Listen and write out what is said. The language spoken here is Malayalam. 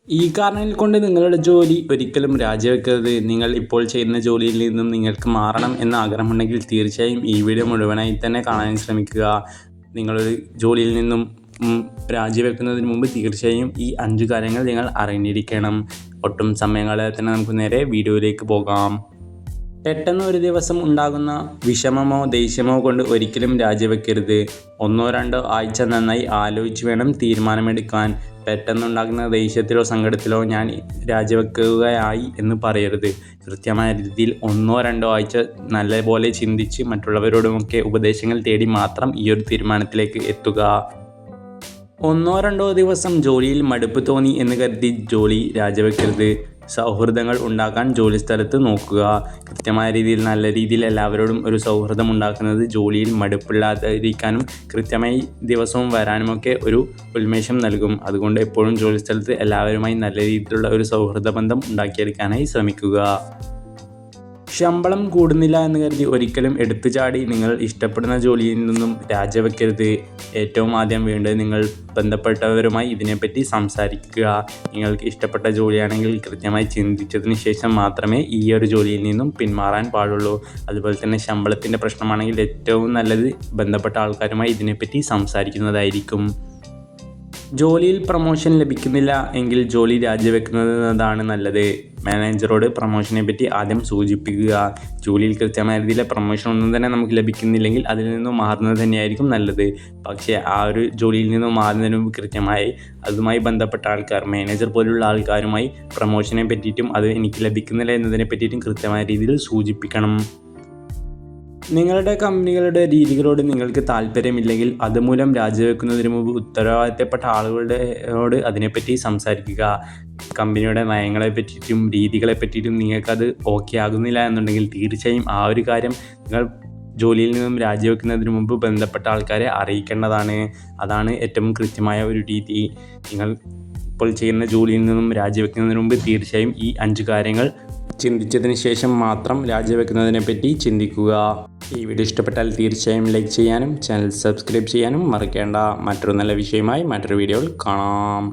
ഈ കാരണങ്ങൾ കൊണ്ട് നിങ്ങളുടെ ജോലി ഒരിക്കലും രാജിവെക്കരുത്. നിങ്ങൾ ഇപ്പോൾ ചെയ്യുന്ന ജോലിയിൽ നിന്നും നിങ്ങൾക്ക് മാറണം എന്ന ആഗ്രഹമുണ്ടെങ്കിൽ തീർച്ചയായും ഈ വീഡിയോ മുഴുവനായി തന്നെ കാണാൻ ശ്രമിക്കുക. നിങ്ങളൊരു ജോലിയിൽ നിന്നും രാജിവെക്കുന്നതിന് മുമ്പ് തീർച്ചയായും ഈ 5 കാര്യങ്ങൾ നിങ്ങൾ അറിഞ്ഞിരിക്കണം. ഒട്ടും സമയം കളയാതെ തന്നെ നമുക്ക് നേരെ വീഡിയോയിലേക്ക് പോകാം. പെട്ടെന്ന് ഒരു ദിവസം ഉണ്ടാകുന്ന വിഷമമോ ദേഷ്യമോ കൊണ്ട് ഒരിക്കലും രാജിവെക്കരുത്. 1-2 ആഴ്ച നന്നായി ആലോചിച്ച് വേണം തീരുമാനമെടുക്കാൻ. പെട്ടെന്നുണ്ടാകുന്ന ദേഷ്യത്തിലോ സങ്കടത്തിലോ ഞാൻ രാജിവെക്കുകയായി എന്ന് പറയരുത്. കൃത്യമായ രീതിയിൽ 1-2 ആഴ്ച നല്ലപോലെ ചിന്തിച്ച് മറ്റുള്ളവരോടുമൊക്കെ ഉപദേശങ്ങൾ തേടി മാത്രം ഈ ഒരു തീരുമാനത്തിലേക്ക് എത്തുക. 1-2 ദിവസം ജോലിയിൽ മടുപ്പ് തോന്നി എന്ന് കരുതി ജോലി രാജിവെക്കരുത്. സൗഹൃദങ്ങൾ ഉണ്ടാക്കാൻ ജോലിസ്ഥലത്ത് നോക്കുക. കൃത്യമായ രീതിയിൽ നല്ല രീതിയിൽ എല്ലാവരോടും ഒരു സൗഹൃദം ഉണ്ടാക്കുന്നത് ജോലിയിൽ മടുപ്പില്ലാതിരിക്കാനും കൃത്യമായി ദിവസവും വരാനുമൊക്കെ ഒരു ഉന്മേഷം നൽകും. അതുകൊണ്ട് എപ്പോഴും ജോലിസ്ഥലത്ത് എല്ലാവരുമായി നല്ല രീതിയിലുള്ള ഒരു സൗഹൃദ ബന്ധം ഉണ്ടാക്കിയെടുക്കാനായി ശ്രമിക്കുക. ശമ്പളം കൂടുന്നില്ല എന്ന് കരുതി ഒരിക്കലും എടുത്തുചാടി നിങ്ങൾ ഇഷ്ടപ്പെടുന്ന ജോലിയിൽ നിന്നും രാജിവെക്കരുത്. ഏറ്റവും ആദ്യം വേണ്ടത് നിങ്ങൾ ബന്ധപ്പെട്ടവരുമായി ഇതിനെപ്പറ്റി സംസാരിക്കുക. നിങ്ങൾക്ക് ഇഷ്ടപ്പെട്ട ജോലിയാണെങ്കിൽ കൃത്യമായി ചിന്തിച്ചതിന് ശേഷം മാത്രമേ ഈ ഒരു ജോലിയിൽ നിന്നും പിന്മാറാൻ പാടുള്ളൂ. അതുപോലെ തന്നെ ശമ്പളത്തിൻ്റെ പ്രശ്നമാണെങ്കിൽ ഏറ്റവും നല്ലത് ബന്ധപ്പെട്ട ആൾക്കാരുമായി ഇതിനെപ്പറ്റി സംസാരിക്കുന്നതായിരിക്കും. ജോലിയിൽ പ്രൊമോഷൻ ലഭിക്കുന്നില്ല എങ്കിൽ ജോലി രാജിവെക്കുന്നതാണ് നല്ലത്. മാനേജറോട് പ്രൊമോഷനെ പറ്റി ആദ്യം സൂചിപ്പിക്കുക. ജോലിയിൽ കൃത്യമായ രീതിയിൽ പ്രൊമോഷൻ ഒന്നും തന്നെ നമുക്ക് ലഭിക്കുന്നില്ലെങ്കിൽ അതിൽ നിന്നും മാറുന്നത് തന്നെയായിരിക്കും നല്ലത്. പക്ഷേ ആ ഒരു ജോലിയിൽ നിന്നും മാറുന്നതിന് മുമ്പ് കൃത്യമായി അതുമായി ബന്ധപ്പെട്ട ആൾക്കാർ, മാനേജർ പോലുള്ള ആൾക്കാരുമായി പ്രൊമോഷനെ പറ്റിയിട്ടും അത് എനിക്ക് ലഭിക്കുന്നില്ല എന്നതിനെ പറ്റിയിട്ടും കൃത്യമായ രീതിയിൽ സൂചിപ്പിക്കണം. നിങ്ങളുടെ കമ്പനികളുടെ രീതികളോട് നിങ്ങൾക്ക് താല്പര്യമില്ലെങ്കിൽ അതുമൂലം രാജിവെക്കുന്നതിന് മുമ്പ് ഉത്തരവാദിത്തപ്പെട്ട ആളുകളോട് അതിനെപ്പറ്റി സംസാരിക്കുക. കമ്പനിയുടെ നയങ്ങളെ പറ്റിയിട്ടും രീതികളെ പറ്റിയിട്ടും നിങ്ങൾക്കത് ഓക്കെ ആകുന്നില്ല എന്നുണ്ടെങ്കിൽ തീർച്ചയായും ആ ഒരു കാര്യം നിങ്ങൾ ജോലിയിൽ നിന്നും രാജിവെക്കുന്നതിന് മുമ്പ് ബന്ധപ്പെട്ട ആൾക്കാരെ അറിയിക്കേണ്ടതാണ്. അതാണ് ഏറ്റവും കൃത്യമായ ഒരു രീതി. നിങ്ങൾ ഇപ്പോൾ ചെയ്യുന്ന ജോലിയിൽ നിന്നും രാജിവെക്കുന്നതിന് മുമ്പ് തീർച്ചയായും ഈ 5 കാര്യങ്ങൾ ചിന്തിച്ചതിന് ശേഷം മാത്രം രാജിവെക്കുന്നതിനെ പറ്റി ചിന്തിക്കുക. ഈ വീഡിയോ ഇഷ്ടപ്പെട്ടാൽ തീർച്ചയായും ലൈക്ക് ചെയ്യാനും ചാനൽ സബ്സ്ക്രൈബ് ചെയ്യാനും മറക്കേണ്ട. മറ്റൊരു നല്ല വിഷയമായി മറ്റൊരു വീഡിയോയിൽ കാണാം.